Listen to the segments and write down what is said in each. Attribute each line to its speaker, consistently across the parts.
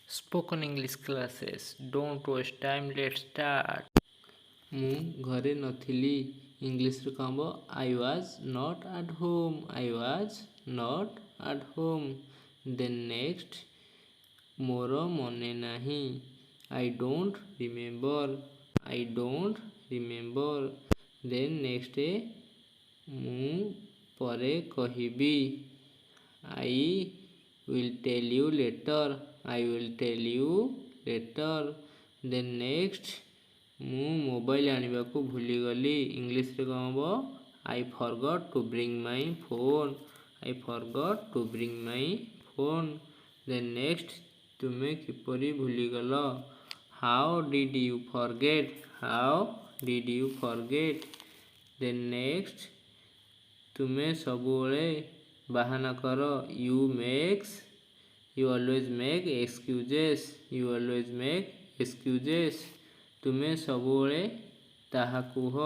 Speaker 1: Spoken English classes. Don't waste time. Let's start.
Speaker 2: ମୁଁ ଘରେ ନଥିଲି ଇଂଲିଶରେ କ'ଣ ହେବ I was not at home I was not at home then next ମୋର ମନେ ନାହିଁ I don't remember then next ମୁଁ ପରେ କହିବି I will tell you later then next ମୁଁ ମୋବାଇଲ ଆଣିବାକୁ ଭୁଲିଗଲି ଇଂଲିଶରେ କ'ଣ ହେବ I forgot to bring my phone then next ତୁମେ କିପରି ଭୁଲିଗଲ how did you forget then next ତୁମେ ସବୁବେଳେ ବାହାନା କର ୟୁ ଅଲୱେଜ୍ ମେକ୍ ଏକ୍ସକ୍ୟୁଜେସ୍ ତୁମେ ସବୁବେଳେ ତାହା କୁହ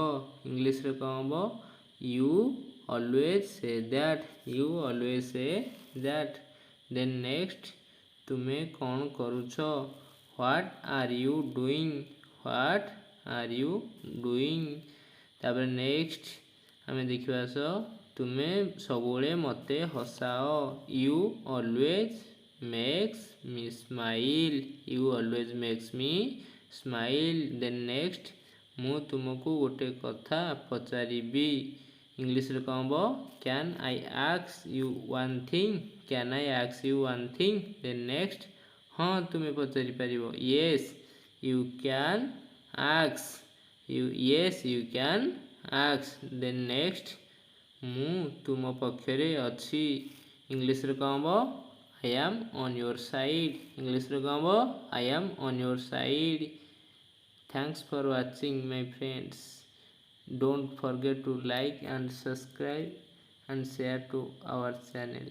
Speaker 2: ଇଂଲିଶରେ କ'ଣ ହେବ you always say that then next ତୁମେ କ'ଣ କରୁଛ ହ୍ୱାଟ୍ ଆର୍ ୟୁ ଡୁଇଂ ତାପରେ ନେକ୍ସଟ ଆମେ ଦେଖିବା ତୁମେ ସବୁବେଳେ ମୋତେ ହସାଅ you always makes me smile then next ମୁଁ ତୁମକୁ ଗୋଟେ କଥା ପଚାରିବି ଇଂଲିଶରେ କ'ଣ ହେବ କ୍ୟାନ୍ ଆଇ ଆକ୍ସ you one thing then next ହଁ ତୁମେ ପଚାରିପାରିବ ୟେସ୍ ୟୁ କ୍ୟାନ୍ ଆକ୍ସ ଦେନ୍ ନେକ୍ସଟ ମୁଁ ତୁମ ପକ୍ଷରେ ଅଛି ଇଂଲିଶରେ କ'ଣ ହେବ I am on your side. ଇଂଲିଶରେ କ'ଣ ହେବ I am on your side. Thanks for watching my friends. Don't forget to like and subscribe and share to our channel.